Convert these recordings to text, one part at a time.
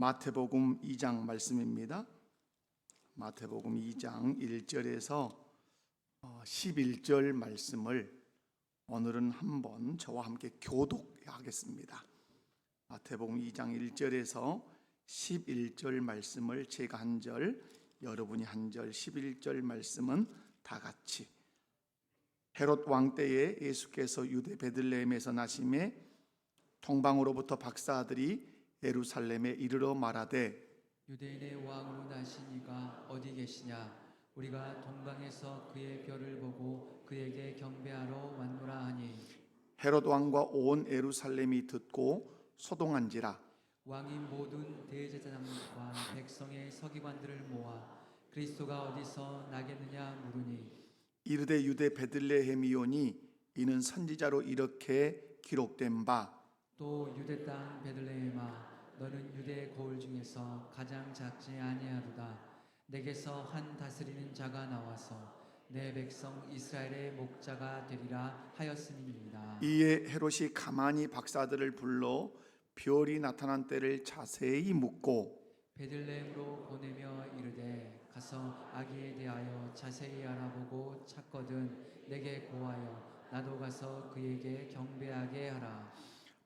마태복음 2장 말씀입니다. 마태복음 2장 1절에서 11절 말씀을 오늘은 한번 저와 함께 교독하겠습니다. 마태복음 2장 1절에서 11절 말씀을 제가 한 절, 여러분이 한 절, 11절 말씀은 다 같이. 헤롯 왕 때에 예수께서 유대 베들레헴에서 나심에 동방으로부터 박사들이 예루살렘에 이르러 말하되 유대인의 왕으로 나신 이가 어디 계시냐? 우리가 동방에서 그의 별을 보고 그에게 경배하러 왔노라 하니 헤롯 왕과 온 예루살렘이 듣고 소동한지라. 왕이 모든 대제사장과 백성의 서기관들을 모아 그리스도가 어디서 나겠느냐 물으니 이르되 유대 베들레헴이오니 이는 선지자로 이렇게 기록된 바 또 유대 땅 베들레헴아 너는 유대 고을 중에서 가장 작지 아니하도다. 내게서 한 다스리는 자가 나와서 내 백성 이스라엘의 목자가 되리라 하였음이니이다. 이에 헤롯이 가만히 박사들을 불러 별이 나타난 때를 자세히 묻고 베들레헴으로 보내며 이르되 가서 아기에 대하여 자세히 알아보고 찾거든 내게 고하여 나도 가서 그에게 경배하게 하라.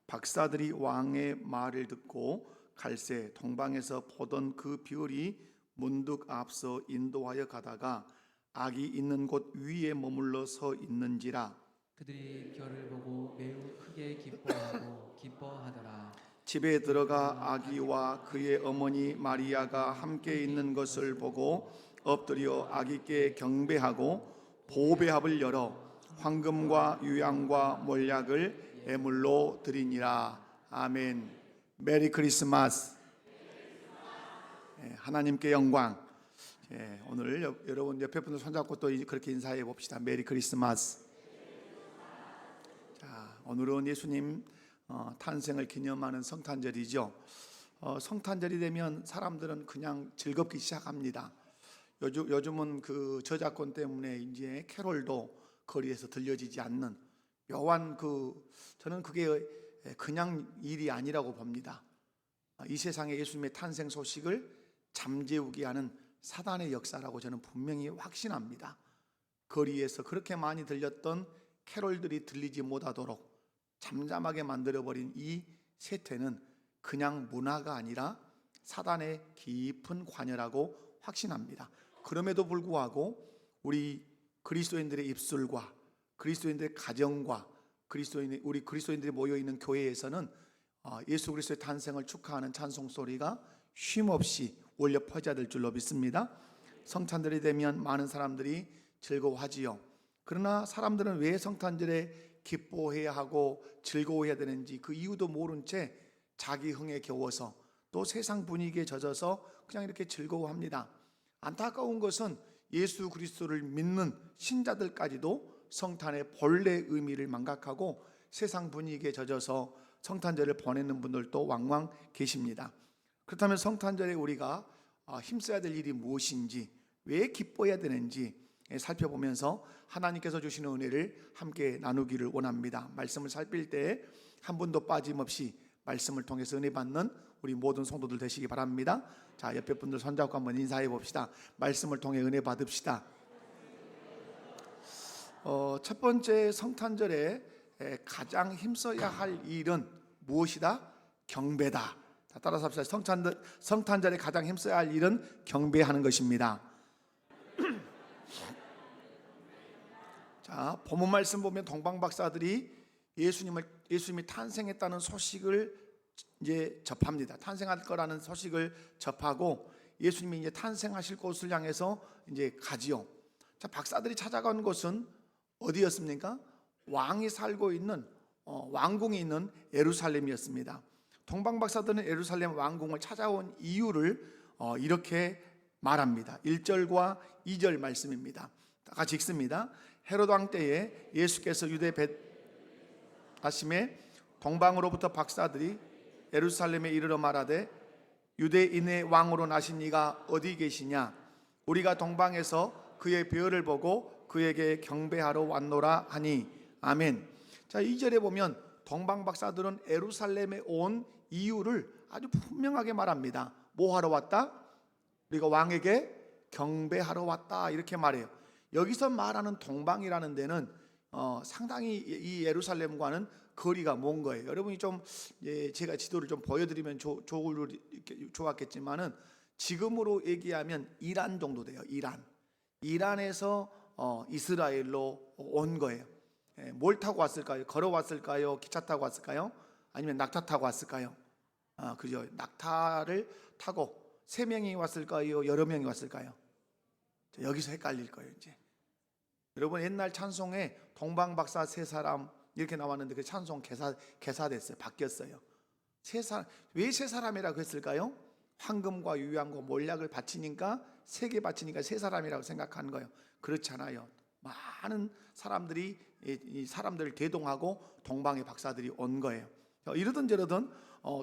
박사들이 왕의 말을 듣고 갈새 동방에서 보던 그 별이 문득 앞서 인도하여 가다가 아기 있는 곳 위에 머물러 서 있는지라. 그들이 별을 보고 매우 크게 기뻐하고 기뻐하더라. 집에 들어가 아기와 그의 어머니 마리아가 함께 있는 것을 보고 엎드려 아기께 경배하고 보배합을 열어 황금과 유향과 몰약을 예물로 드리니라. 아멘. 메리 크리스마스. 하나님께 영광. 오늘 여러분 옆에 분들 손잡고 또 그렇게 인사해 봅시다. 메리 크리스마스. 자, 오늘은 예수님 탄생을 기념하는 성탄절이죠. 성탄절이 되면 사람들은 그냥 즐겁기 시작합니다. 요즘은 그 저작권 때문에 이제 캐롤도 거리에서 들려지지 않는 묘한 저는 그게 그냥 일이 아니라고 봅니다. 이 세상에 예수님의 탄생 소식을 잠재우게 하는 사단의 역사라고 저는 분명히 확신합니다. 거리에서 그렇게 많이 들렸던 캐롤들이 들리지 못하도록 잠잠하게 만들어버린 이 세태는 그냥 문화가 아니라 사단의 깊은 관여라고 확신합니다. 그럼에도 불구하고 우리 그리스도인들의 입술과 그리스도인들의 가정과 우리 그리스도인들이 모여있는 교회에서는 예수 그리스도의 탄생을 축하하는 찬송 소리가 쉼없이 울려 퍼져야 될 줄로 믿습니다. 성탄절이 되면 많은 사람들이 즐거워하지요. 그러나 사람들은 왜 성탄절에 기뻐해야 하고 즐거워해야 되는지 그 이유도 모른 채 자기 흥에 겨워서 또 세상 분위기에 젖어서 그냥 이렇게 즐거워합니다. 안타까운 것은 예수 그리스도를 믿는 신자들까지도 성탄의 본래 의미를 망각하고 세상 분위기에 젖어서 성탄절을 보내는 분들도 왕왕 계십니다. 그렇다면 성탄절에 우리가 힘써야 될 일이 무엇인지, 왜 기뻐해야 되는지 살펴보면서 하나님께서 주시는 은혜를 함께 나누기를 원합니다. 말씀을 살필 때 한 분도 빠짐없이 말씀을 통해서 은혜 받는 우리 모든 성도들 되시기 바랍니다. 자, 옆에 분들 손잡고 한번 인사해 봅시다. 말씀을 통해 은혜 받읍시다. 첫 번째 성탄절에 가장 힘써야 할 일은 무엇이다? 경배다. 자, 따라서 합시다. 성탄절에 가장 힘써야 할 일은 경배하는 것입니다. 자, 본문 말씀 보면 동방 박사들이 예수님이 탄생했다는 소식을 이제 접합니다. 탄생할 거라는 소식을 접하고 예수님이 이제 탄생하실 곳을 향해서 이제 가지요. 자, 박사들이 찾아간 곳은 어디였습니까? 왕이 살고 있는 왕궁이 있는 예루살렘이었습니다. 동방 박사들은 예루살렘 왕궁을 찾아온 이유를 이렇게 말합니다. 1절과 2절 말씀입니다. 다 같이 읽습니다. 헤롯 왕 때에 예수께서 유대 베들레헴에 동방으로부터 박사들이 예루살렘에 이르러 말하되 유대인의 왕으로 나신 이가 어디 계시냐? 우리가 동방에서 그의 별을 보고 그에게 경배하러 왔노라 하니 아멘. 자, 2절에 보면 동방 박사들은 예루살렘에 온 이유를 아주 분명하게 말합니다. 뭐 하러 왔다? 우리가 왕에게 경배하러 왔다, 이렇게 말해요. 여기서 말하는 동방이라는 데는 상당히 이 예루살렘과는 거리가 먼 거예요. 여러분이 좀 제가 지도를 좀 보여드리면 좋았겠지만은 지금으로 얘기하면 이란 정도 돼요. 이란에서 이스라엘로 온 거예요. 뭘 타고 왔을까요? 걸어왔을까요? 기차 타고 왔을까요? 아니면 낙타 타고 왔을까요? 그죠? 낙타를 타고 3명이 왔을까요? 여러 명이 왔을까요? 여기서 헷갈릴 거예요. 이제 여러분, 옛날 찬송에 동방박사 3사람 이렇게 나왔는데 그 찬송 개사됐어요. 바뀌었어요. 왜 3사람이라고 했을까요? 황금과 유향과 몰약을 바치니까 3개 바치니까 3사람이라고 생각하는 거예요. 그렇잖아요. 많은 사람들이 이 사람들을 대동하고 동방의 박사들이 온 거예요. 이러든 저러든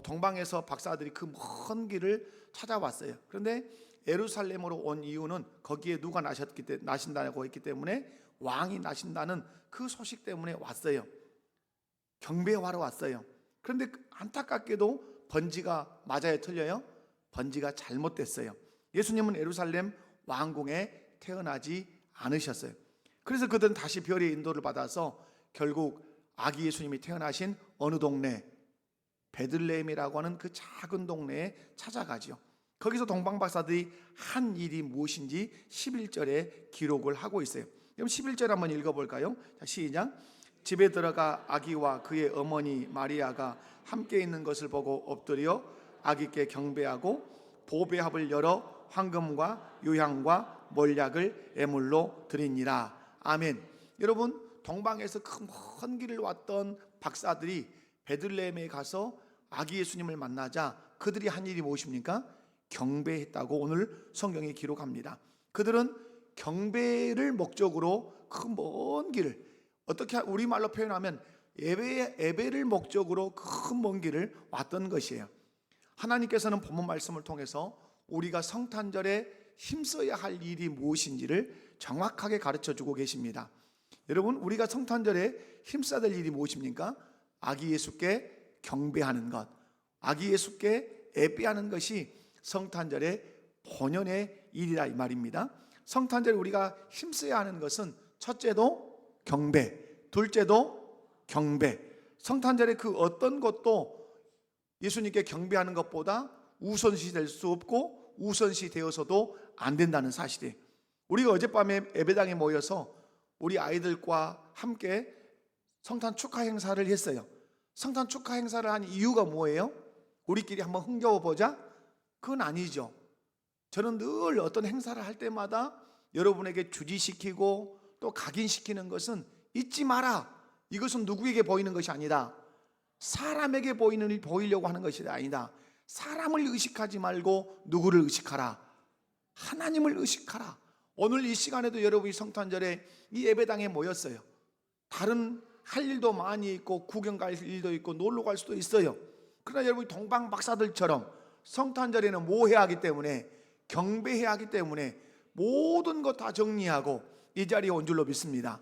동방에서 박사들이 그 먼 길을 찾아왔어요. 그런데 예루살렘으로 온 이유는 거기에 누가 나신다고 했기 때문에, 왕이 나신다는 그 소식 때문에 왔어요. 경배하러 왔어요. 그런데 안타깝게도 번지가 맞아요, 틀려요? 번지가 잘못됐어요. 예수님은 예루살렘 왕궁에 태어나지 않으셨어요. 그래서 그들은 다시 별의 인도를 받아서 결국 아기 예수님이 태어나신 어느 동네, 베들레헴이라고 하는 그 작은 동네에 찾아가죠. 거기서 동방박사들이 한 일이 무엇인지 11절에 기록을 하고 있어요. 그럼 11절 한번 읽어볼까요? 자, 시작. 집에 들어가 아기와 그의 어머니 마리아가 함께 있는 것을 보고 엎드려 아기께 경배하고 보배합을 열어 황금과 유향과 몰약을 예물로 드리니라. 아멘. 여러분, 동방에서 그 먼 길을 왔던 박사들이 베들레헴에 가서 아기 예수님을 만나자 그들이 한 일이 무엇입니까? 경배했다고 오늘 성경이 기록합니다. 그들은 경배를 목적으로 그 먼 길을, 어떻게 우리말로 표현하면 예배를 목적으로 그 먼 길을 왔던 것이에요. 하나님께서는 본문 말씀을 통해서 우리가 성탄절에 힘써야 할 일이 무엇인지를 정확하게 가르쳐 주고 계십니다. 여러분, 우리가 성탄절에 힘써야 될 일이 무엇입니까? 아기 예수께 경배하는 것, 아기 예수께 예배하는 것이 성탄절의 본연의 일이라 이 말입니다. 성탄절에 우리가 힘써야 하는 것은 첫째도 경배, 둘째도 경배. 성탄절에 그 어떤 것도 예수님께 경배하는 것보다 우선시 될 수 없고 우선시 되어서도 안 된다는 사실이에요. 우리가 어젯밤에 예배당에 모여서 우리 아이들과 함께 성탄 축하 행사를 했어요. 성탄 축하 행사를 한 이유가 뭐예요? 우리끼리 한번 흥겨워 보자? 그건 아니죠. 저는 늘 어떤 행사를 할 때마다 여러분에게 주지시키고 또 각인시키는 것은 잊지 마라. 이것은 누구에게 보이는 것이 아니다. 사람에게 보이려고 하는 것이 아니다. 사람을 의식하지 말고 누구를 의식하라. 하나님을 의식하라. 오늘 이 시간에도 여러분이 성탄절에 이 예배당에 모였어요. 다른 할 일도 많이 있고 구경 갈 일도 있고 놀러 갈 수도 있어요. 그러나 여러분이 동방 박사들처럼 성탄절에는 뭐 해야 하기 때문에, 경배해야 하기 때문에 모든 것 다 정리하고 이 자리에 온 줄로 믿습니다.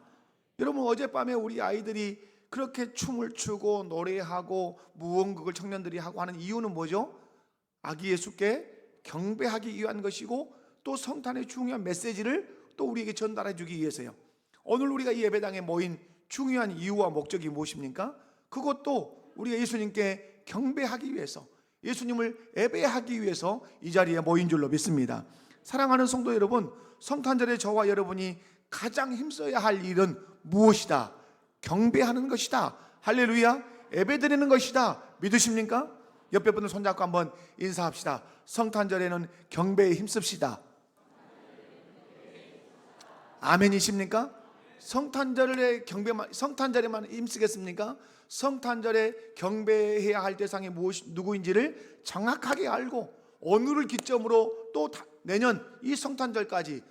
여러분, 어젯밤에 우리 아이들이 그렇게 춤을 추고 노래하고 무언극을 청년들이 하고 하는 이유는 뭐죠? 아기 예수께 경배하기 위한 것이고 또 성탄의 중요한 메시지를 또 우리에게 전달해 주기 위해서요. 오늘 우리가 이 예배당에 모인 중요한 이유와 목적이 무엇입니까? 그것도 우리가 예수님께 경배하기 위해서, 예수님을 예배하기 위해서 이 자리에 모인 줄로 믿습니다. 사랑하는 성도 여러분, 성탄절에 저와 여러분이 가장 힘써야 할 일은 무엇이다? 경배하는 것이다. 할렐루야. 예배드리는 것이다. 믿으십니까? 옆에 분들 손잡고 한번 인사합시다. 성탄절에는 경배에 힘씁시다. 아멘이십니까? 성탄절에만 힘쓰겠습니까? 성탄절에 경배해야 할 대상이 누구인지를 정확하게 알고 오늘을 기점으로 또 내년 이 성탄절까지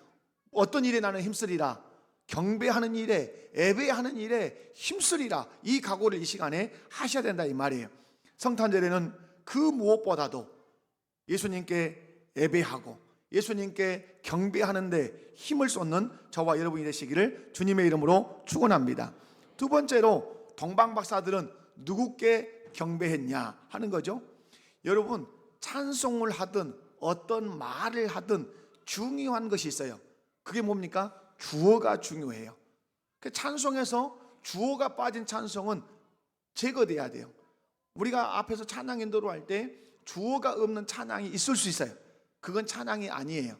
어떤 일에 나는 힘쓰리라, 경배하는 일에, 예배하는 일에 힘쓰리라, 이 각오를 이 시간에 하셔야 된다 이 말이에요. 성탄절에는 그 무엇보다도 예수님께 예배하고 예수님께 경배하는데 힘을 쏟는 저와 여러분이 되시기를 주님의 이름으로 축원합니다. 두 번째로 동방박사들은 누구께 경배했냐 하는 거죠. 여러분, 찬송을 하든 어떤 말을 하든 중요한 것이 있어요. 그게 뭡니까? 주어가 중요해요. 그 찬송에서 주어가 빠진 찬송은 제거돼야 돼요. 우리가 앞에서 찬양 인도를 할 때 주어가 없는 찬양이 있을 수 있어요. 그건 찬양이 아니에요.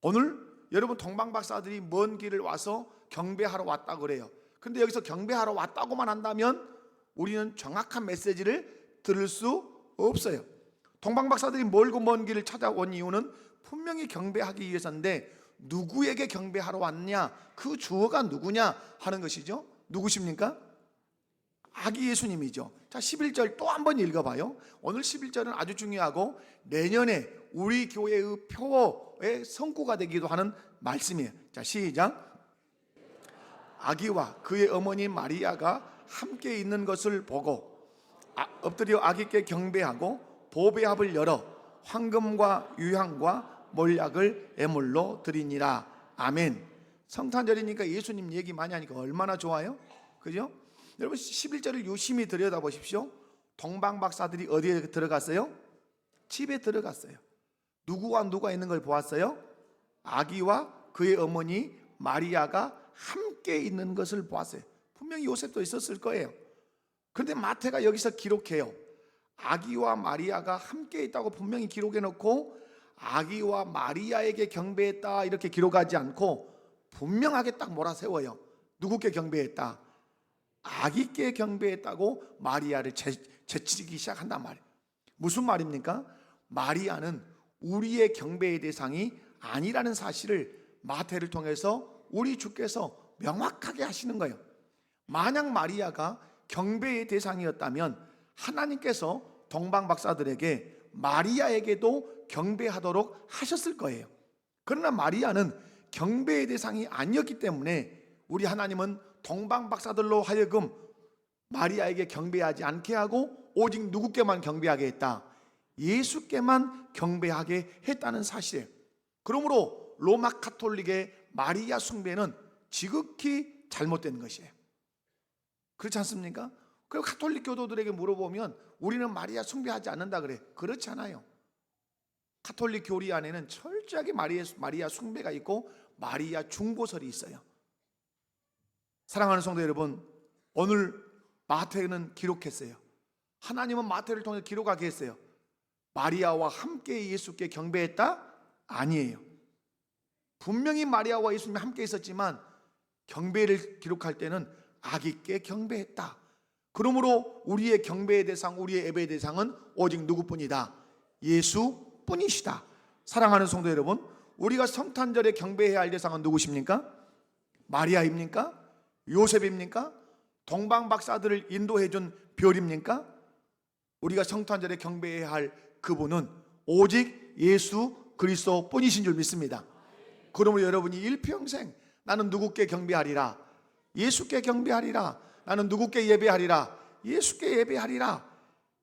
오늘 여러분 동방박사들이 먼 길을 와서 경배하러 왔다고 그래요. 근데 여기서 경배하러 왔다고만 한다면 우리는 정확한 메시지를 들을 수 없어요. 동방박사들이 멀고 먼 길을 찾아온 이유는 분명히 경배하기 위해서인데 누구에게 경배하러 왔냐, 그 주어가 누구냐 하는 것이죠. 누구십니까? 아기 예수님이죠. 자, 11절 또 한 번 읽어봐요. 오늘 11절은 아주 중요하고 내년에 우리 교회의 표어의 성구가 되기도 하는 말씀이에요. 자, 시작. 아기와 그의 어머니 마리아가 함께 있는 것을 보고 엎드려 아기께 경배하고 보배합을 열어 황금과 유향과 몰약을 예물로 드리니라. 아멘. 성탄절이니까 예수님 얘기 많이 하니까 얼마나 좋아요? 그죠? 여러분 11절을 유심히 들여다보십시오. 동방박사들이 어디에 들어갔어요? 집에 들어갔어요. 누구와 누가 있는 걸 보았어요? 아기와 그의 어머니 마리아가 함께 있는 것을 보았어요. 분명히 요셉도 있었을 거예요. 그런데 마태가 여기서 기록해요. 아기와 마리아가 함께 있다고 분명히 기록해 놓고 아기와 마리아에게 경배했다 이렇게 기록하지 않고 분명하게 딱 몰아세워요. 누구께 경배했다? 아기께 경배했다고 마리아를 제치기 시작한단 말이에요. 무슨 말입니까? 마리아는 우리의 경배의 대상이 아니라는 사실을 마태를 통해서 우리 주께서 명확하게 하시는 거예요. 만약 마리아가 경배의 대상이었다면 하나님께서 동방박사들에게 마리아에게도 경배하도록 하셨을 거예요. 그러나 마리아는 경배의 대상이 아니었기 때문에 우리 하나님은 동방박사들로 하여금 마리아에게 경배하지 않게 하고 오직 누구께만 경배하게 했다? 예수께만 경배하게 했다는 사실이에요. 그러므로 로마 카톨릭의 마리아 숭배는 지극히 잘못된 것이에요. 그렇지 않습니까? 그리고 카톨릭 교도들에게 물어보면 우리는 마리아 숭배하지 않는다 그래. 그렇지 않아요. 카톨릭 교리 안에는 철저하게 마리아 숭배가 있고 마리아 중보설이 있어요. 사랑하는 성도 여러분, 오늘 마태는 기록했어요. 하나님은 마태를 통해 기록하게 했어요. 마리아와 함께 예수께 경배했다? 아니에요. 분명히 마리아와 예수님이 함께 있었지만 경배를 기록할 때는 아기께 경배했다. 그러므로 우리의 경배의 대상, 우리의 예배의 대상은 오직 누구뿐이다? 예수뿐이시다. 사랑하는 성도 여러분, 우리가 성탄절에 경배해야 할 대상은 누구십니까? 마리아입니까? 요셉입니까? 동방박사들을 인도해준 별입니까? 우리가 성탄절에 경배해야 할 그분은 오직 예수 그리스도 뿐이신 줄 믿습니다. 그러므로 여러분이 일평생 나는 누구께 경배하리라? 예수께 경배하리라. 나는 누구께 예배하리라? 예수께 예배하리라.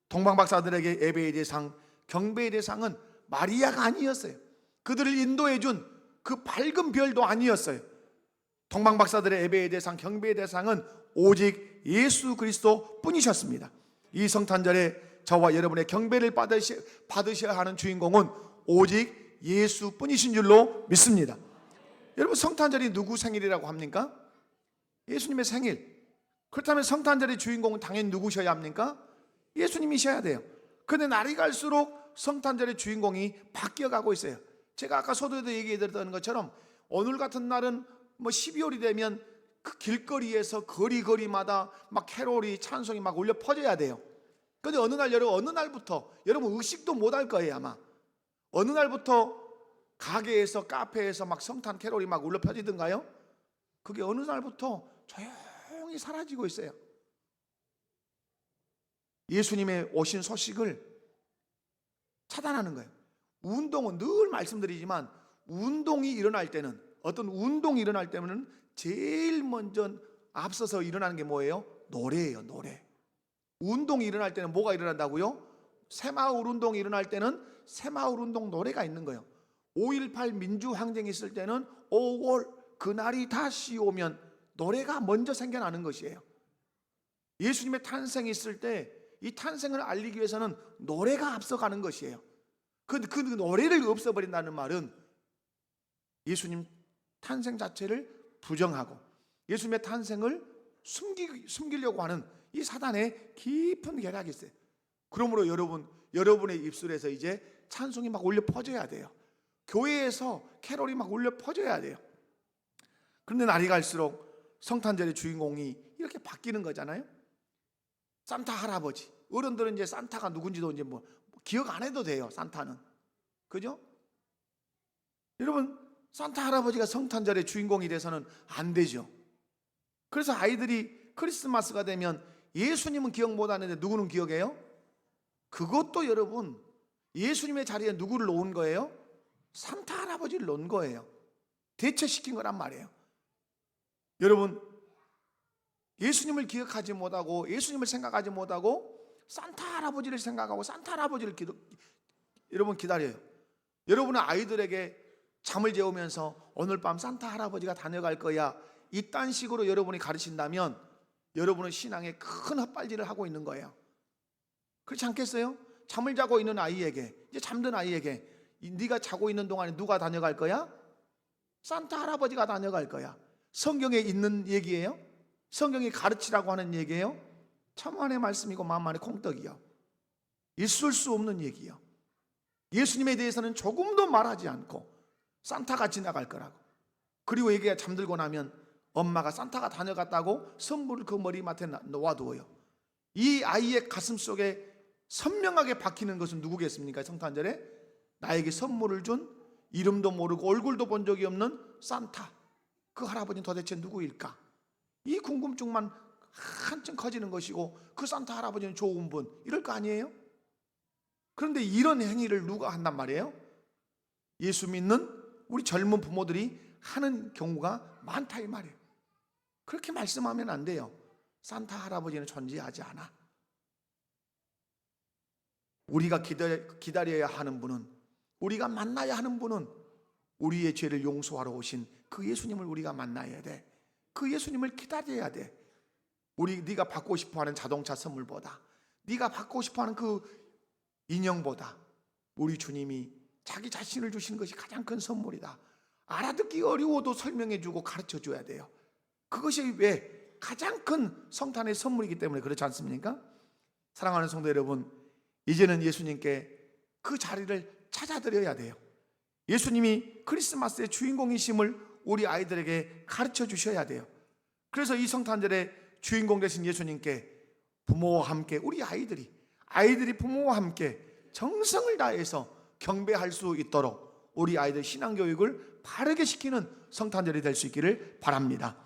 동방박사들에게 예배의 대상, 경배의 대상은 마리아가 아니었어요. 그들을 인도해준 그 밝은 별도 아니었어요. 동방박사들의 예배의 대상, 경배의 대상은 오직 예수 그리스도 뿐이셨습니다. 이 성탄절에 저와 여러분의 경배를 받으셔야 하는 주인공은 오직 예수 뿐이신 줄로 믿습니다. 여러분, 성탄절이 누구 생일이라고 합니까? 예수님의 생일. 그렇다면 성탄절의 주인공은 당연히 누구셔야 합니까? 예수님이셔야 돼요. 그런데 날이 갈수록 성탄절의 주인공이 바뀌어가고 있어요. 제가 아까 서두에도 얘기해드렸던 것처럼 오늘 같은 날은 12월이 되면 그 길거리에서 거리마다 막 캐롤이 찬송이 막 울려 퍼져야 돼요. 그런데 어느 날부터 여러분 의식도 못할 거예요. 아마 어느 날부터 가게에서 카페에서 막 성탄 캐롤이 막 울려 퍼지던가요? 그게 어느 날부터 조용히 사라지고 있어요. 예수님의 오신 소식을 차단하는 거예요. 운동은 늘 말씀드리지만 운동이 일어날 때는, 어떤 운동이 일어날 때는 제일 먼저 앞서서 일어나는 게 뭐예요? 노래예요. 노래. 운동이 일어날 때는 뭐가 일어난다고요? 새마을 운동이 일어날 때는 새마을 운동 노래가 있는 거예요. 5.18 민주항쟁이 있을 때는 5월 그날이 다시 오면 노래가 먼저 생겨나는 것이에요. 예수님의 탄생이 있을 때 이 탄생을 알리기 위해서는 노래가 앞서가는 것이에요. 그 노래를 없애버린다는 말은 예수님 탄생 자체를 부정하고 예수님의 탄생을 숨기려고 하는 이 사단의 깊은 계략이 있어요. 그러므로 여러분의 입술에서 이제 찬송이 막 울려 퍼져야 돼요. 교회에서 캐롤이 막 울려 퍼져야 돼요. 그런데 날이 갈수록 성탄절의 주인공이 이렇게 바뀌는 거잖아요. 산타 할아버지, 어른들은 이제 산타가 누군지도 이제 뭐 기억 안 해도 돼요. 산타는, 그죠? 여러분, 산타 할아버지가 성탄절의 주인공이 돼서는 안 되죠. 그래서 아이들이 크리스마스가 되면 예수님은 기억 못 하는데 누구는 기억해요? 그것도 여러분, 예수님의 자리에 누구를 놓은 거예요? 산타 할아버지를 놓은 거예요. 대체시킨 거란 말이에요. 여러분, 예수님을 기억하지 못하고 예수님을 생각하지 못하고 산타 할아버지를 생각하고 산타 할아버지를 여러분 기다려요. 여러분의 아이들에게 잠을 재우면서 오늘 밤 산타 할아버지가 다녀갈 거야, 이딴 식으로 여러분이 가르친다면 여러분은 신앙에 큰 헛발질을 하고 있는 거예요. 그렇지 않겠어요? 잠을 자고 있는 아이에게, 이제 잠든 아이에게 네가 자고 있는 동안에 누가 다녀갈 거야? 산타 할아버지가 다녀갈 거야. 성경에 있는 얘기예요? 성경이 가르치라고 하는 얘기예요? 천만의 말씀이고 만만의 콩떡이요. 있을 수 없는 얘기요. 예수님에 대해서는 조금도 말하지 않고 산타가 지나갈 거라고. 그리고 얘기가 잠들고 나면 엄마가 산타가 다녀갔다고 선물을 그 머리맡에 놓아두어요. 이 아이의 가슴 속에 선명하게 박히는 것은 누구겠습니까? 성탄절에 나에게 선물을 준 이름도 모르고 얼굴도 본 적이 없는 산타, 그 할아버지는 도대체 누구일까? 이 궁금증만 한층 커지는 것이고, 그 산타 할아버지는 좋은 분, 이럴 거 아니에요? 그런데 이런 행위를 누가 한단 말이에요? 예수 믿는 우리 젊은 부모들이 하는 경우가 많다 이 말이에요. 그렇게 말씀하면 안 돼요. 산타 할아버지는 존재하지 않아. 우리가 기다려야 하는 분은, 우리가 만나야 하는 분은 우리의 죄를 용서하러 오신 그 예수님을 우리가 만나야 돼. 그 예수님을 기다려야 돼. 네가 받고 싶어하는 자동차 선물보다, 네가 받고 싶어하는 그 인형보다 우리 주님이 자기 자신을 주시는 것이 가장 큰 선물이다. 알아듣기 어려워도 설명해주고 가르쳐줘야 돼요. 그것이 왜 가장 큰 성탄의 선물이기 때문에 그렇지 않습니까? 사랑하는 성도 여러분, 이제는 예수님께 그 자리를 찾아드려야 돼요. 예수님이 크리스마스의 주인공이심을 우리 아이들에게 가르쳐 주셔야 돼요. 그래서 이 성탄절에 주인공 되신 예수님께 부모와 함께 우리 아이들이 부모와 함께 정성을 다해서 경배할 수 있도록 우리 아이들 신앙교육을 바르게 시키는 성탄절이 될 수 있기를 바랍니다.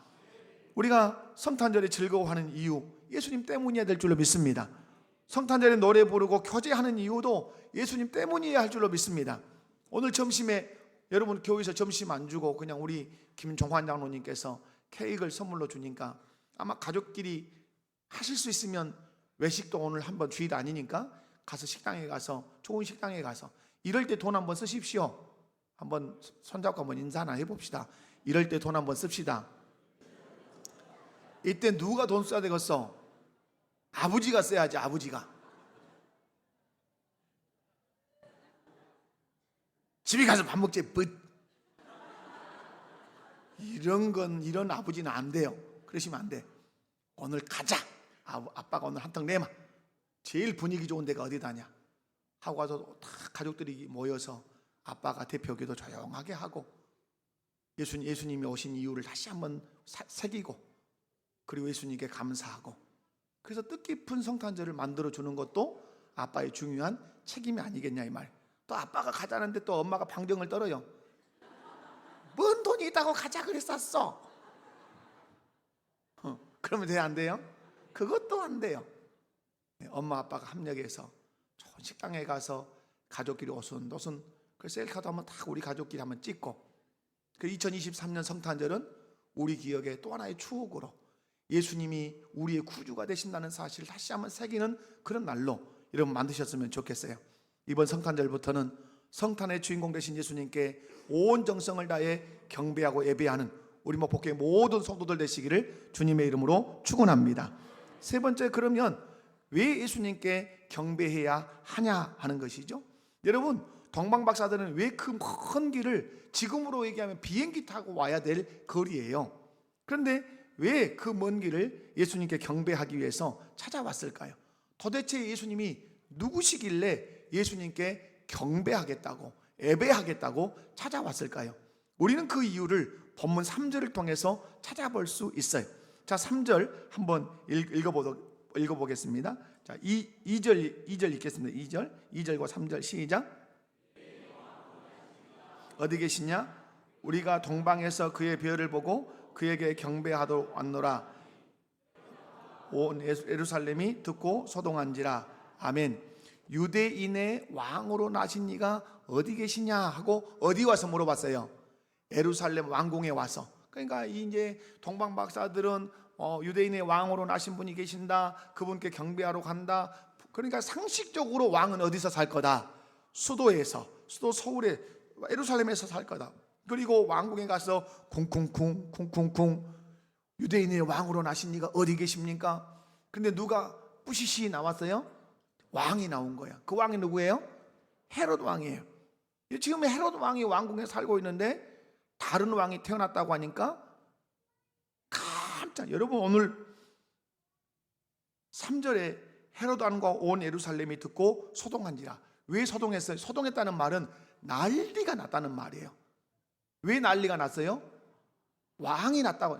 우리가 성탄절에 즐거워하는 이유, 예수님 때문이어야 될 줄로 믿습니다. 성탄절에 노래 부르고 교제하는 이유도 예수님 때문이어야 할 줄로 믿습니다. 오늘 점심에 여러분 교회에서 점심 안 주고 그냥 우리 김종환 장로님께서 케이크를 선물로 주니까 아마 가족끼리 하실 수 있으면 외식도 오늘 한번 주일 아니니까 가서 식당에 가서, 좋은 식당에 가서, 이럴 때 돈 한번 쓰십시오. 한번 손잡고 한번 인사나 해봅시다. 이럴 때 돈 한번 씁시다. 이때 누가 돈 써야 되겠어? 아버지가 써야지. 아버지가 집에 가서 밥 먹지. 이런 아버지는 안 돼요. 그러시면 안 돼. 오늘 가자. 아빠가 오늘 한턱 내마. 제일 분위기 좋은 데가 어디다냐 하고 와서 다 가족들이 모여서 아빠가 대표기도 조용하게 하고 예수님이 오신 이유를 다시 한번 새기고, 그리고 예수님께 감사하고, 그래서 뜻깊은 성탄절을 만들어주는 것도 아빠의 중요한 책임이 아니겠냐 이 말. 또 아빠가 가자는데 또 엄마가 방정을 떨어요. 뭔 돈이 있다고 가자 그랬었어. 그러면 돼요 안 돼요? 그것도 안 돼요. 엄마 아빠가 합력해서 좋은 식당에 가서 가족끼리 오순도순 그 셀카도 한번 다 우리 가족끼리 한번 찍고, 그 2023년 성탄절은 우리 기억의 또 하나의 추억으로 예수님이 우리의 구주가 되신다는 사실을 다시 한번 새기는 그런 날로 여러분 만드셨으면 좋겠어요. 이번 성탄절부터는 성탄의 주인공 되신 예수님께 온 정성을 다해 경배하고 예배하는 우리 목포교회 모든 성도들 되시기를 주님의 이름으로 축원합니다. 세 번째, 그러면 왜 예수님께 경배해야 하냐 하는 것이죠. 여러분, 동방 박사들은 왜 그 먼 길을, 지금으로 얘기하면 비행기 타고 와야 될 거리예요. 그런데 왜 그 먼 길을 예수님께 경배하기 위해서 찾아왔을까요? 도대체 예수님이 누구시길래 예수님께 경배하겠다고, 예배하겠다고 찾아왔을까요? 우리는 그 이유를 본문 3절을 통해서 찾아볼 수 있어요. 자, 3절 한번 읽어보겠습니다. 자, 2절 읽겠습니다. 2절과 3절 시작. 어디 계시냐? 우리가 동방에서 그의 별을 보고 그에게 경배하도록 왔노라. 온 예루살렘이 듣고 소동한지라. 아멘. 유대인의 왕으로 나신 이가 어디 계시냐 하고 어디 와서 물어봤어요? 예루살렘 왕궁에 와서. 그러니까 이제 동방 박사들은 유대인의 왕으로 나신 분이 계신다, 그분께 경배하러 간다. 그러니까 상식적으로 왕은 어디서 살 거다? 수도에서, 수도 서울에, 예루살렘에서 살 거다. 그리고 왕궁에 가서 쿵쿵쿵 유대인의 왕으로 나신 이가 어디 계십니까? 근데 누가 뿌시시 나왔어요? 왕이 나온 거야. 그 왕이 누구예요? 헤롯 왕이에요. 지금 헤롯 왕이 왕궁에 살고 있는데 다른 왕이 태어났다고 하니까 깜짝. 여러분, 오늘 3절에 헤롯 왕과 온 예루살렘이 듣고 소동한지라. 왜 소동했어요? 소동했다는 말은 난리가 났다는 말이에요. 왜 난리가 났어요? 왕이 났다고.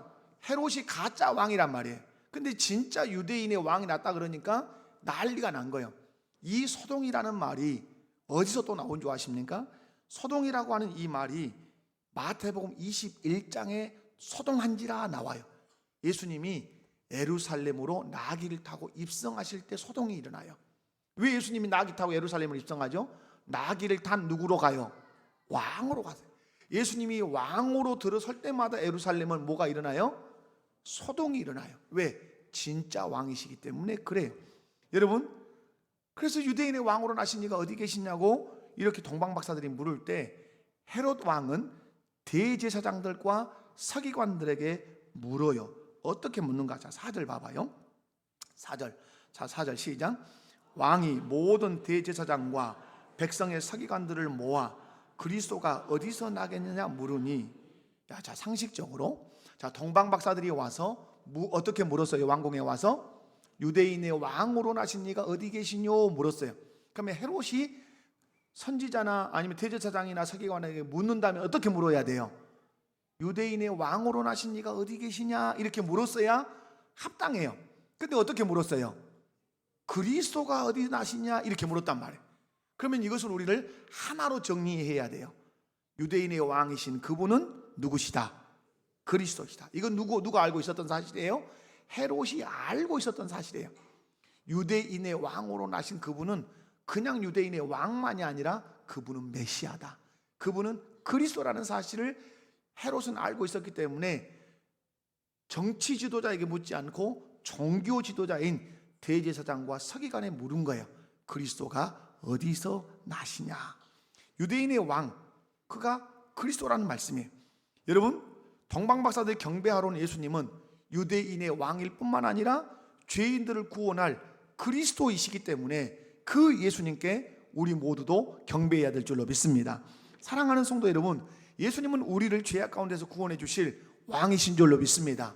헤롯이 가짜 왕이란 말이에요. 근데 진짜 유대인의 왕이 났다 그러니까 난리가 난 거예요. 이 소동이라는 말이 어디서 또 나온 줄 아십니까? 소동이라고 하는 이 말이 마태복음 21장에 소동한지라 나와요. 예수님이 예루살렘으로 나귀를 타고 입성하실 때 소동이 일어나요. 왜 예수님이 나귀 타고 예루살렘으로 입성하죠? 나귀를 탄 누구로 가요? 왕으로 가세요. 예수님이 왕으로 들어설 때마다 예루살렘은 뭐가 일어나요? 소동이 일어나요. 왜? 진짜 왕이시기 때문에 그래요. 여러분, 그래서 유대인의 왕으로 나신 이가 어디 계시냐고 이렇게 동방 박사들이 물을 때 헤롯 왕은 대제사장들과 서기관들에게 물어요. 어떻게 묻는가? 자, 4절 봐봐요. 4절. 자, 4절 시작. 왕이 모든 대제사장과 백성의 서기관들을 모아 그리스도가 어디서 나겠느냐 물으니. 자, 상식적으로, 자, 동방 박사들이 와서 어떻게 물었어요? 왕궁에 와서 유대인의 왕으로 나신 이가 어디 계시뇨 물었어요. 그러면 헤롯이 선지자나 아니면 대제사장이나 서기관에게 묻는다면 어떻게 물어야 돼요? 유대인의 왕으로 나신 이가 어디 계시냐 이렇게 물었어야 합당해요. 근데 어떻게 물었어요? 그리스도가 어디 나시냐 이렇게 물었단 말이에요. 그러면 이것을 우리를 하나로 정리해야 돼요. 유대인의 왕이신 그분은 누구시다? 그리스도시다. 이건 누가 알고 있었던 사실이에요? 헤롯이 알고 있었던 사실이에요. 유대인의 왕으로 나신 그분은 그냥 유대인의 왕만이 아니라 그분은 메시아다, 그분은 그리스도라는 사실을 헤롯은 알고 있었기 때문에 정치 지도자에게 묻지 않고 종교 지도자인 대제사장과 서기관에 물은 거예요. 그리스도가 어디서 나시냐. 유대인의 왕, 그가 그리스도라는 말씀이에요. 여러분, 동방박사들 경배하러 온 예수님은 유대인의 왕일 뿐만 아니라 죄인들을 구원할 그리스도이시기 때문에 그 예수님께 우리 모두도 경배해야 될 줄로 믿습니다. 사랑하는 성도 여러분, 예수님은 우리를 죄악 가운데서 구원해 주실 왕이신 줄로 믿습니다.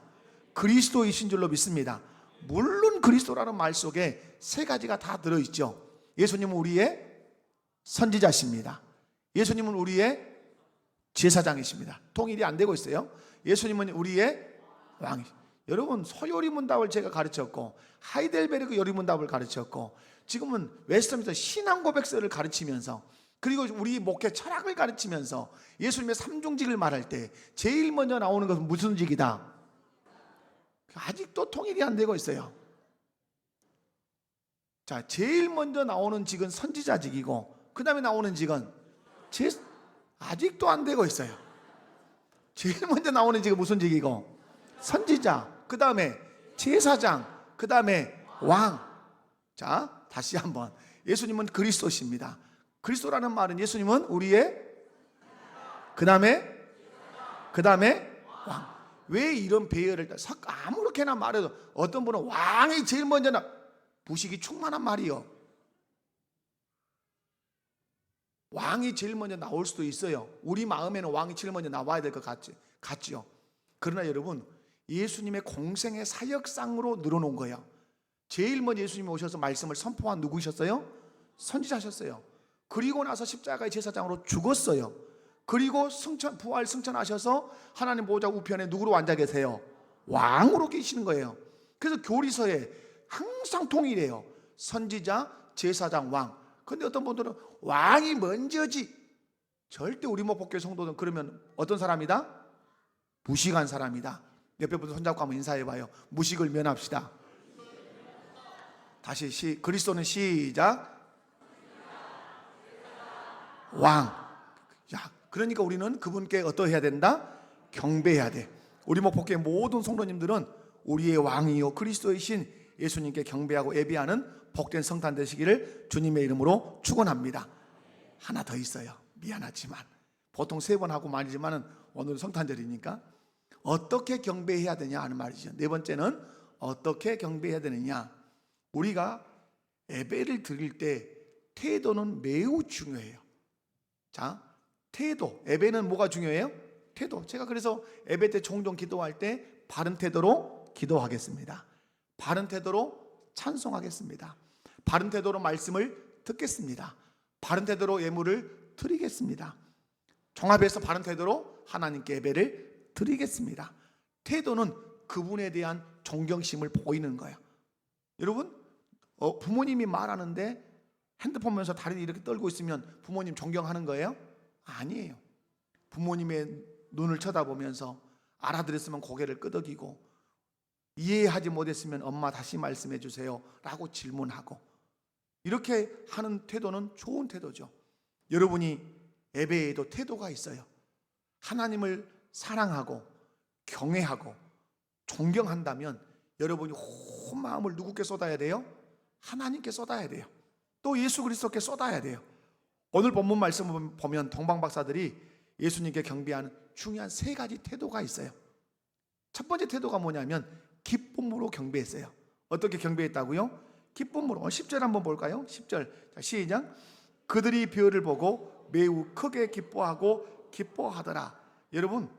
그리스도이신 줄로 믿습니다. 물론 그리스도라는 말 속에 세 가지가 다 들어있죠. 예수님은 우리의 선지자십니다. 예수님은 우리의 제사장이십니다. 통일이 안 되고 있어요. 예수님은 우리의 왕이십니다. 여러분, 서요리문답을 제가 가르쳤고 하이델베르그 요리문답을 가르쳤고 지금은 웨스트민스터 신앙고백서를 가르치면서 그리고 우리 목회 철학을 가르치면서 예수님의 삼중직을 말할 때 제일 먼저 나오는 것은 무슨 직이다? 아직도 통일이 안 되고 있어요. 자, 제일 먼저 나오는 직은 선지자직이고 그 다음에 나오는 직은 아직도 안 되고 있어요. 제일 먼저 나오는 직은 무슨 직이고? 선지자, 그 다음에 제사장, 그 다음에 왕. 자, 다시 한번, 예수님은 그리스도십니다. 그리스도라는 말은 예수님은 우리의 그 다음에 왕. 왜 이런 배열을 아무렇게나 말해도 어떤 분은 왕이 제일 먼저 부식이 충만한 말이요. 왕이 제일 먼저 나올 수도 있어요. 우리 마음에는 왕이 제일 먼저 나와야 될 것 같지요. 그러나 여러분, 예수님의 공생의 사역상으로 늘어놓은 거예요. 제일 먼저 예수님이 오셔서 말씀을 선포한 누구셨어요? 선지자셨어요. 그리고 나서 십자가의 제사장으로 죽었어요. 그리고 부활 승천하셔서 하나님 보좌 우편에 누구로 앉아 계세요? 왕으로 계시는 거예요. 그래서 교리서에 항상 통일해요. 선지자, 제사장, 왕. 근데 어떤 분들은 왕이 먼저지. 절대 우리 목복교 성도는 그러면 어떤 사람이다? 무식한 사람이다. 옆에 분들 손잡고 한번 인사해봐요. 무식을 면합시다. 다시 그리스도는 시작. 왕. 야, 그러니까 우리는 그분께 어떠해야 된다? 경배해야 돼. 우리 목복교의 모든 성도님들은 우리의 왕이요 그리스도의 신 예수님께 경배하고 예배하는 복된 성탄 되시기를 주님의 이름으로 축원합니다. 하나 더 있어요. 미안하지만 보통 3번 하고 말이지만은 오늘 성탄절이니까 어떻게 경배해야 되냐 하는 말이죠. 4번째는 어떻게 경배해야 되느냐. 우리가 예배를 드릴 때 태도는 매우 중요해요. 자, 태도. 예배는 뭐가 중요해요? 태도. 제가 그래서 예배 때 종종 기도할 때 바른 태도로 기도하겠습니다. 바른 태도로 찬송하겠습니다. 바른 태도로 말씀을 듣겠습니다. 바른 태도로 예물을 드리겠습니다. 종합해서 바른 태도로 하나님께 예배를 드리겠습니다. 태도는 그분에 대한 존경심을 보이는 거예요. 여러분, 부모님이 말하는데 핸드폰 보면서 다리 이렇게 떨고 있으면 부모님 존경하는 거예요? 아니에요. 부모님의 눈을 쳐다보면서 알아들었으면 고개를 끄덕이고, 이해하지 못했으면 엄마 다시 말씀해 주세요 라고 질문하고, 이렇게 하는 태도는 좋은 태도죠. 여러분이 예배에도 태도가 있어요. 하나님을 사랑하고 경외하고 존경한다면 여러분이 온 마음을 누구께 쏟아야 돼요? 하나님께 쏟아야 돼요. 또 예수 그리스도께 쏟아야 돼요. 오늘 본문 말씀을 보면 동방박사들이 예수님께 경배하는 중요한 3가지 태도가 있어요. 첫 번째 태도가 뭐냐면 기쁨으로 경배했어요. 어떻게 경배했다고요? 기쁨으로. 10절 한번 볼까요? 10절. 자, 시작. 그들이 별을 보고 매우 크게 기뻐하고 기뻐하더라. 여러분,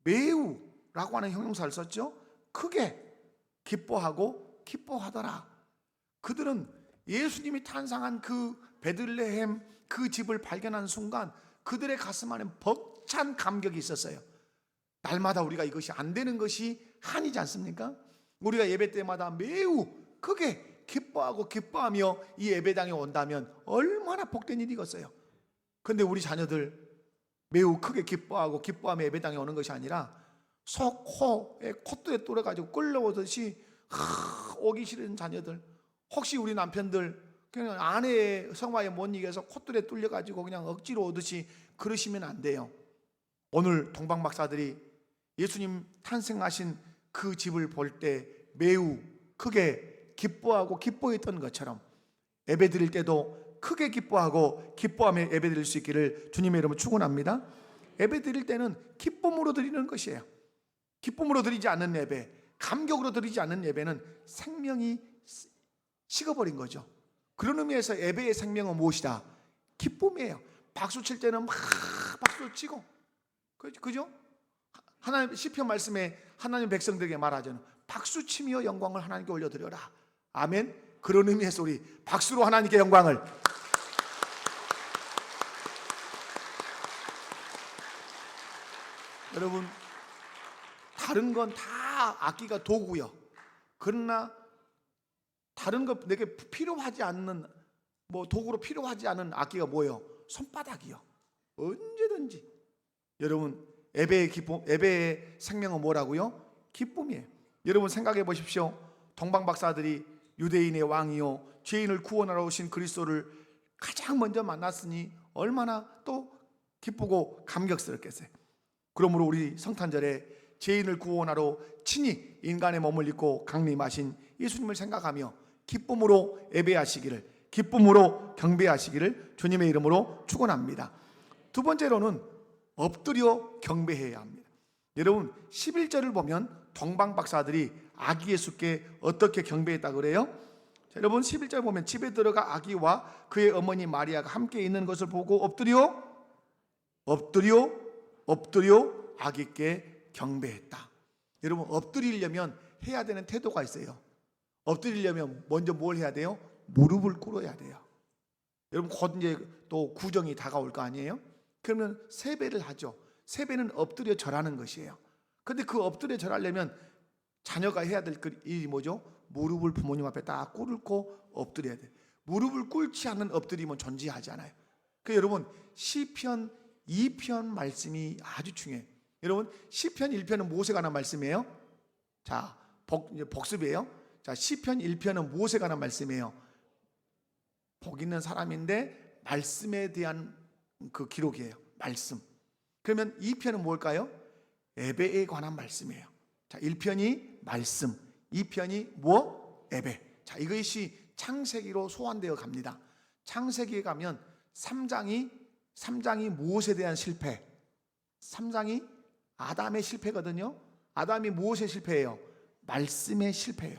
매우라고 하는 형용사를 썼죠? 크게 기뻐하고 기뻐하더라. 그들은 예수님이 탄생한 그 베들레헴 그 집을 발견한 순간 그들의 가슴 안에 벅찬 감격이 있었어요. 날마다 우리가 이것이 안 되는 것이 한이지 않습니까? 우리가 예배 때마다 매우 크게 기뻐하고 기뻐하며 이 예배당에 온다면 얼마나 복된 일이겠어요. 그런데 우리 자녀들 매우 크게 기뻐하고 기뻐하며 예배당에 오는 것이 아니라 속, 코에 콧대에 뚫어가지고 끌려오듯이 오기 싫은 자녀들, 혹시 우리 남편들 그냥 아내의 성화에 못 이겨서 콧대에 뚫려가지고 그냥 억지로 오듯이 그러시면 안 돼요. 오늘 동방박사들이 예수님 탄생하신 그 집을 볼 때 매우 크게 기뻐하고 기뻐했던 것처럼 예배 드릴 때도 크게 기뻐하고 기뻐하며 예배 드릴 수 있기를 주님의 이름으로 축원합니다. 예배 드릴 때는 기쁨으로 드리는 것이에요. 기쁨으로 드리지 않는 예배, 감격으로 드리지 않는 예배는 생명이 식어버린 거죠. 그런 의미에서 예배의 생명은 무엇이다? 기쁨이에요. 박수 칠 때는 막 박수 치고, 그죠? 하나님 시편 말씀에 하나님 백성들에게 말하잖아요. 박수 치며 영광을 하나님께 올려드려라. 아멘. 그런 의미에서 우리 박수로 하나님께 영광을. 여러분, 다른 건 다 악기가 도구요. 그러나 다른 것 내게 필요하지 않는, 도구로 필요하지 않은 악기가 뭐예요? 손바닥이요. 언제든지. 여러분, 예배의 기쁨, 예배의 생명은 뭐라고요? 기쁨이에요. 여러분 생각해 보십시오. 동방박사들이 유대인의 왕이요 죄인을 구원하러 오신 그리스도를 가장 먼저 만났으니 얼마나 또 기쁘고 감격스럽겠어요. 그러므로 우리 성탄절에 죄인을 구원하러 친히 인간의 몸을 입고 강림하신 예수님을 생각하며 기쁨으로 예배하시기를, 기쁨으로 경배하시기를 주님의 이름으로 축원합니다. 두 번째로는 엎드려 경배해야 합니다. 여러분 11절을 보면 동방박사들이 아기 예수께 어떻게 경배했다고 그래요? 자, 여러분 11절 보면 집에 들어가 아기와 그의 어머니 마리아가 함께 있는 것을 보고 엎드려 아기께 경배했다. 여러분 엎드리려면 해야 되는 태도가 있어요. 엎드리려면 먼저 뭘 해야 돼요? 무릎을 꿇어야 돼요. 여러분 곧 이제 또 구정이 다가올 거 아니에요? 그러면 세배를 하죠. 세배는 엎드려 절하는 것이에요. 근데 그 엎드려 절하려면 자녀가 해야 될 일이 뭐죠? 무릎을 부모님 앞에 딱 꿇고 엎드려야 돼. 무릎을 꿇지 않는 엎드림은 존재하지 않아요. 그 여러분 시편 2편 말씀이 아주 중요해요. 여러분 시편 1편은 모세가 한 말씀이에요. 자, 복습이에요. 자, 시편 1편은 모세가 한 말씀이에요. 복 있는 사람인데 말씀에 대한 그 기록이에요. 말씀. 그러면 2편은 뭘까요? 예배에 관한 말씀이에요. 자, 1편이 말씀, 2편이 뭐? 예배. 자, 이것이 창세기로 소환되어 갑니다. 창세기에 가면 3장이 무엇에 대한 실패? 3장이 아담의 실패거든요. 아담이 무엇에 실패해요? 말씀의 실패예요.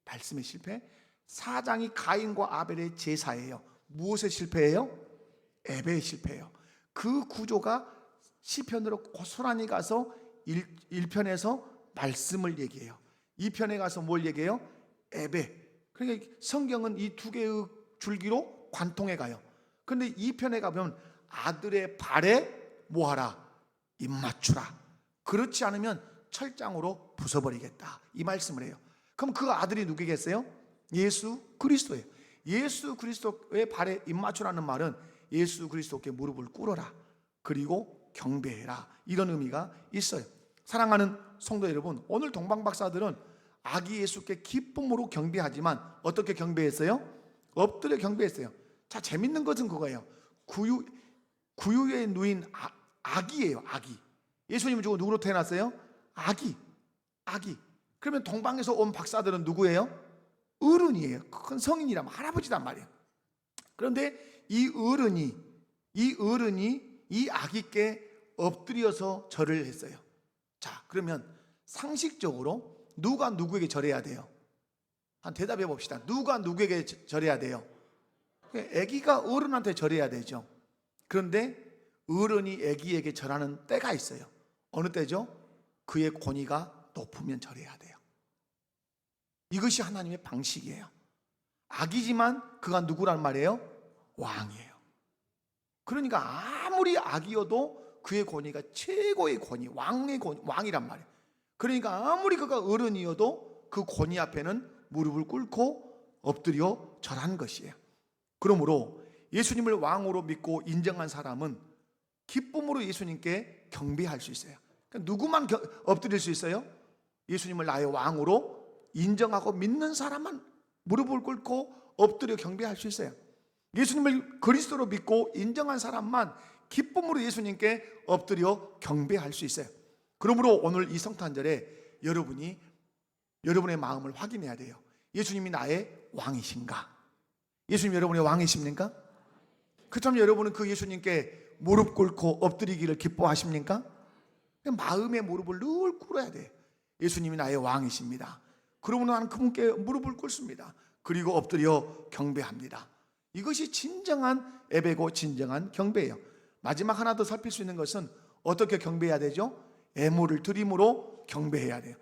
말씀의 실패. 4장이 가인과 아벨의 제사예요. 무엇에 실패해요? 예배에 실패해요. 그 구조가 시편으로 고스란히 가서 1편에서 말씀을 얘기해요. 2편에 가서 뭘 얘기해요? 예배. 그러니까 성경은 이 두 개의 줄기로 관통해 가요. 그런데 2편에 가면 아들의 발에 뭐하라? 입맞추라. 그렇지 않으면 철장으로 부숴버리겠다. 이 말씀을 해요. 그럼 그 아들이 누구겠어요? 예수 그리스도예요. 예수 그리스도의 발에 입맞추라는 말은 예수 그리스도께 무릎을 꿇어라. 그리고 경배해라. 이런 의미가 있어요. 사랑하는 성도 여러분, 오늘 동방박사들은 아기 예수께 기쁨으로 경배하지만 어떻게 경배했어요? 엎드려 경배했어요. 자, 재밌는 것은 그거예요. 구유에 누인 아기예요. 아기. 예수님은 누구로 태어났어요? 아기. 그러면 동방에서 온 박사들은 누구예요? 어른이에요. 큰 성인이라면 할아버지란 말이에요. 그런데 이 어른이 이 아기께 엎드려서 절을 했어요. 자, 그러면 상식적으로 누가 누구에게 절해야 돼요? 한 대답해 봅시다. 누가 누구에게 절해야 돼요? 아기가 어른한테 절해야 되죠. 그런데 어른이 아기에게 절하는 때가 있어요. 어느 때죠? 그의 권위가 높으면 절해야 돼요. 이것이 하나님의 방식이에요. 아기지만 그가 누구란 말이에요? 왕이에요. 그러니까 아무리 아기여도 그의 권위가 최고의 권위, 왕이란 말이에요. 그러니까 아무리 그가 어른이어도 그 권위 앞에는 무릎을 꿇고 엎드려 절한 것이에요. 그러므로 예수님을 왕으로 믿고 인정한 사람은 기쁨으로 예수님께 경배할 수 있어요. 그러니까 누구만 엎드릴 수 있어요? 예수님을 나의 왕으로 인정하고 믿는 사람만 무릎을 꿇고 엎드려 경배할 수 있어요. 예수님을 그리스도로 믿고 인정한 사람만 기쁨으로 예수님께 엎드려 경배할 수 있어요. 그러므로 오늘 이 성탄절에 여러분이 여러분의 마음을 확인해야 돼요. 예수님이 나의 왕이신가? 예수님 여러분의 왕이십니까? 그렇다면 여러분은 그 예수님께 무릎 꿇고 엎드리기를 기뻐하십니까? 마음의 무릎을 늘 꿇어야 돼요. 예수님이 나의 왕이십니다. 그러면 나는 그분께 무릎을 꿇습니다. 그리고 엎드려 경배합니다. 이것이 진정한 예배고 진정한 경배예요. 마지막 하나 더 살필 수 있는 것은 어떻게 경배해야 되죠? 애물을 드림으로 경배해야 돼요.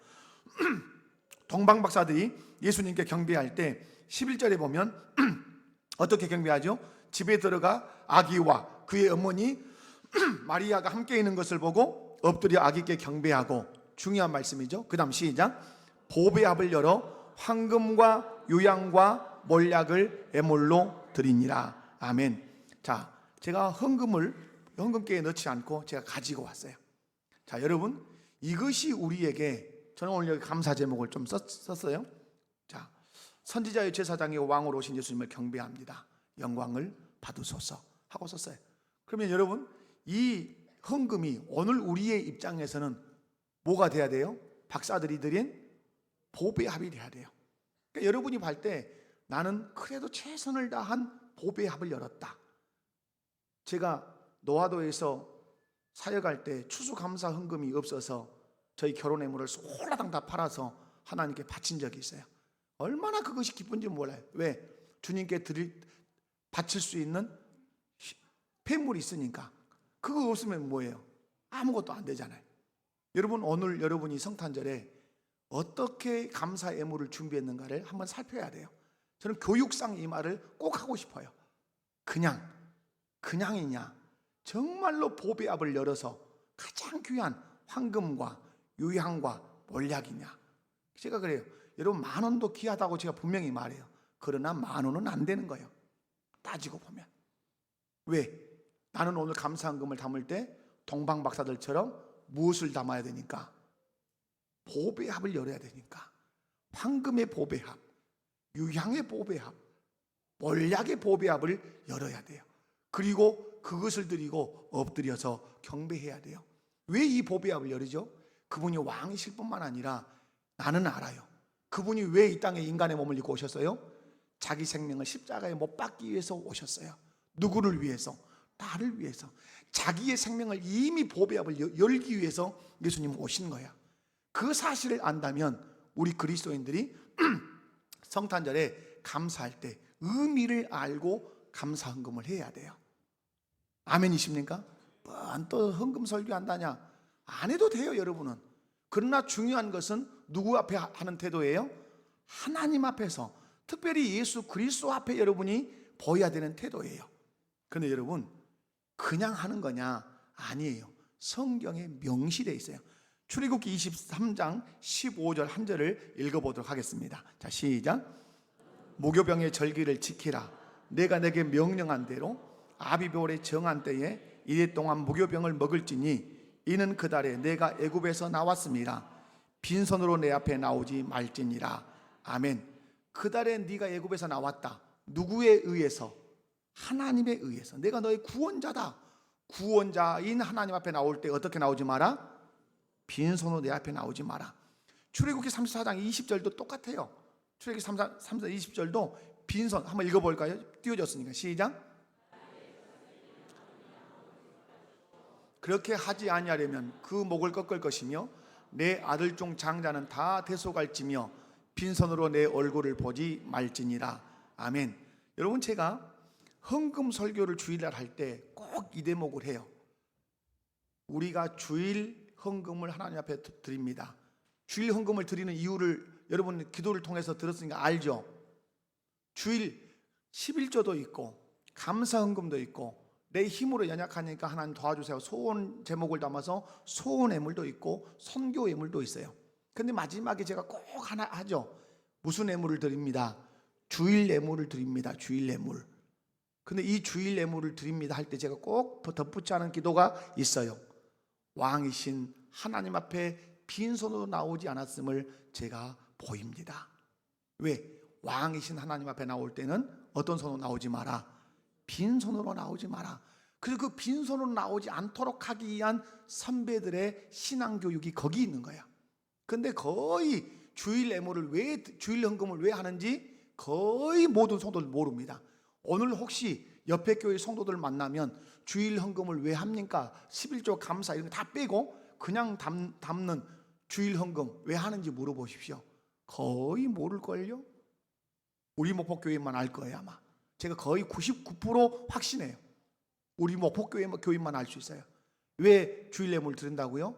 동방박사들이 예수님께 경배할 때 11절에 보면 어떻게 경배하죠? 집에 들어가 아기와 그의 어머니 마리아가 함께 있는 것을 보고 엎드려 아기께 경배하고, 중요한 말씀이죠. 그 다음 시작. 보배합을 열어 황금과 유향과 몰약을 애물로 드리니라. 아멘. 자, 제가 헌금계에 넣지 않고 제가 가지고 왔어요. 자, 여러분, 이것이 우리에게, 저는 오늘 여기 감사 제목을 좀 썼어요. 자, 선지자의 제사장이 왕으로 오신 예수님을 경배합니다. 영광을 받으소서 하고 썼어요. 그러면 여러분, 이 헌금이 오늘 우리의 입장에서는 뭐가 돼야 돼요? 박사들이 드린 보배합이 돼야 돼요. 그러니까 여러분이 볼 때 나는 그래도 최선을 다한 보배합을 열었다. 제가 노화도에서 사역할 때 추수감사 헌금이 없어서 저희 결혼 애물을 홀라당 다 팔아서 하나님께 바친 적이 있어요. 얼마나 그것이 기쁜지 몰라요. 왜? 주님께 바칠 수 있는 폐물이 있으니까. 그거 없으면 뭐예요? 아무것도 안 되잖아요. 여러분, 오늘 여러분이 성탄절에 어떻게 감사 예물을 준비했는가를 한번 살펴야 돼요. 저는 교육상 이 말을 꼭 하고 싶어요. 그냥이냐, 정말로 보배 앞을 열어서 가장 귀한 황금과 유향과 몰약이냐. 제가 그래요. 여러분, 10,000원도 귀하다고 제가 분명히 말해요. 그러나 10,000원은 안 되는 거예요. 따지고 보면. 왜? 나는 오늘 감사헌금을 담을 때 동방 박사들처럼 무엇을 담아야 되니까? 보배합을 열어야 되니까. 황금의 보배합, 유향의 보배합, 몰약의 보배합을 열어야 돼요. 그리고 그것을 드리고 엎드려서 경배해야 돼요. 왜 이 보배합을 열이죠? 그분이 왕이실 뿐만 아니라 나는 알아요. 그분이 왜 이 땅에 인간의 몸을 입고 오셨어요? 자기 생명을 십자가에 못 박기 위해서 오셨어요. 누구를 위해서? 나를 위해서. 자기의 생명을 이미 보배합을 열기 위해서 예수님은 오신 거야. 그 사실을 안다면 우리 그리스도인들이 성탄절에 감사할 때 의미를 알고 감사헌금을 해야 돼요. 아멘이십니까? 또 헌금 설교한다냐? 안 해도 돼요, 여러분은. 그러나 중요한 것은 누구 앞에 하는 태도예요? 하나님 앞에서, 특별히 예수 그리스도 앞에 여러분이 보여야 되는 태도예요. 그런데 여러분, 그냥 하는 거냐? 아니에요. 성경에 명시되어 있어요. 출애굽기 23장 15절 한 절을 읽어보도록 하겠습니다. 자, 시작. 무교병의 절기를 지키라. 내가 내게 명령한 대로 아비볼의 정한 때에 이래 동안 무교병을 먹을지니 이는 그 달에 내가 애굽에서 나왔습니다. 빈손으로 내 앞에 나오지 말지니라. 아멘. 그 달에 네가 애굽에서 나왔다. 누구에 의해서? 하나님에 의해서. 내가 너의 구원자다. 구원자인 하나님 앞에 나올 때 어떻게 나오지 마라? 빈손으로 내 앞에 나오지 마라. 출애굽기 34장 20절도 똑같아요. 출애굽기 34장 20절도 빈손. 한번 읽어볼까요? 띄워졌으니까 시작. 그렇게 하지 아니하려면 그 목을 꺾을 것이며 내 아들 중 장자는 다 대속할지며 빈손으로 내 얼굴을 보지 말지니라. 아멘. 여러분, 제가 헌금 설교를 주일날 할 때 꼭 이 대목을 해요. 우리가 주일 헌금을 하나님 앞에 드립니다. 주일 헌금을 드리는 이유를 여러분 기도를 통해서 들었으니까 알죠? 주일 11조도 있고 감사 헌금도 있고 내 힘으로 연약하니까 하나님 도와주세요. 소원 제목을 담아서 소원 예물도 있고 선교 예물도 있어요. 근데 마지막에 제가 꼭 하나 하죠. 무슨 예물을 드립니다? 주일 예물을 드립니다. 주일 예물. 근데 이 주일 예물을 드립니다 할 때 제가 꼭 덧붙이 하는 기도가 있어요. 왕이신 하나님 앞에 빈손으로 나오지 않았음을 제가 보입니다. 왜? 왕이신 하나님 앞에 나올 때는 어떤 손으로 나오지 마라? 빈손으로 나오지 마라. 그래서 그 빈손으로 나오지 않도록 하기 위한 선배들의 신앙교육이 거기 있는 거야. 근데 거의 주일 예물을 왜, 주일 헌금을 왜 하는지 거의 모든 성도들 모릅니다. 오늘 혹시 옆에 교회 성도들 만나면 주일 헌금을 왜 합니까? 11조 감사 이런 거 다 빼고 그냥 담는 주일 헌금 왜 하는지 물어보십시오. 거의 모를걸요? 우리 목포교회만 알 거예요 아마. 제가 거의 99% 확신해요. 우리 목포교회만 알 수 있어요. 왜 주일 예물을 드린다고요?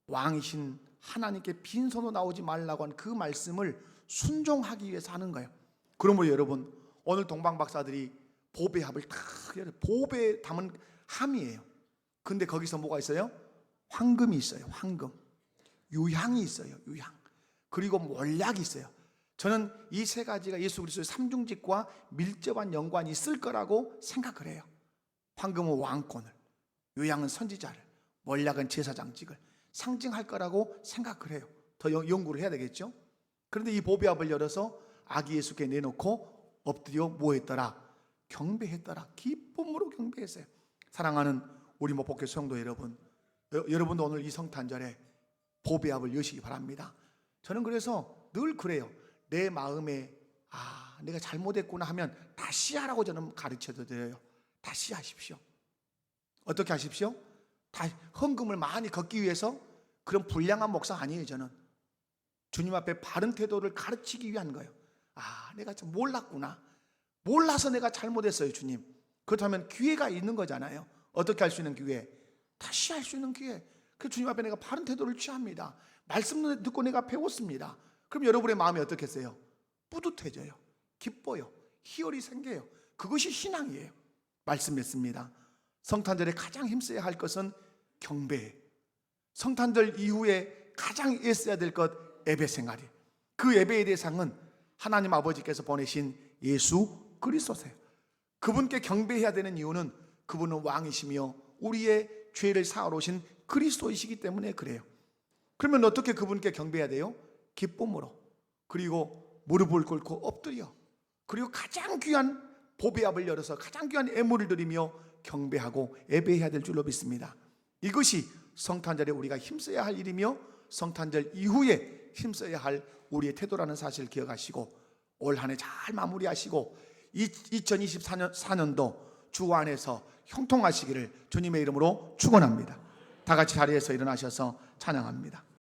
왕이신 하나님께 빈손으로 나오지 말라고 한 그 말씀을 순종하기 위해서 하는 거예요. 그러므로 여러분, 오늘 동방박사들이 보배합을 다 보배 담은 함이에요. 근데 거기서 뭐가 있어요? 황금이 있어요. 황금. 유향이 있어요. 유향. 그리고 몰약이 있어요. 저는 이 세 가지가 예수 그리스도의 삼중직과 밀접한 연관이 있을 거라고 생각을 해요. 황금은 왕권을, 유향은 선지자를, 몰약은 제사장직을 상징할 거라고 생각을 해요. 더 연구를 해야 되겠죠. 그런데 이 보배합을 열어서 아기 예수께 내놓고 엎드려 뭐 했더라? 경배했더라. 기쁨으로 경배했어요. 사랑하는 우리 목포교회 성도 여러분, 여러분도 오늘 이 성탄절에 보배합을 여시기 바랍니다. 저는 그래서 늘 그래요. 내 마음에 내가 잘못했구나 하면 다시 하라고 저는 가르쳐 드려요. 다시 하십시오. 어떻게 하십시오? 다 헌금을 많이 걷기 위해서 그런 불량한 목사 아니에요. 저는 주님 앞에 바른 태도를 가르치기 위한 거예요. 아, 내가 참 몰랐구나. 몰라서 내가 잘못했어요, 주님. 그렇다면 기회가 있는 거잖아요. 어떻게 할 수 있는 기회? 다시 할 수 있는 기회. 그 주님 앞에 내가 바른 태도를 취합니다. 말씀 듣고 내가 배웠습니다. 그럼 여러분의 마음이 어떻겠어요? 뿌듯해져요. 기뻐요. 희열이 생겨요. 그것이 신앙이에요. 말씀했습니다. 성탄절에 가장 힘써야 할 것은 경배예요. 성탄절 이후에 가장 애써야 될 것 예배 생활이에요. 그 예배의 대상은 하나님 아버지께서 보내신 예수 그리스도세요. 그분께 경배해야 되는 이유는 그분은 왕이시며 우리의 죄를 사하러 오신 그리스도이시기 때문에 그래요. 그러면 어떻게 그분께 경배해야 돼요? 기쁨으로, 그리고 무릎을 꿇고 엎드려, 그리고 가장 귀한 보배압을 열어서 가장 귀한 예물을 드리며 경배하고 예배해야 될 줄로 믿습니다. 이것이 성탄절에 우리가 힘써야 할 일이며 성탄절 이후에 힘써야 할 우리의 태도라는 사실을 기억하시고 올 한 해 잘 마무리하시고 2024년도 주 안에서 형통하시기를 주님의 이름으로 축원합니다. 다 같이 자리에서 일어나셔서 찬양합니다.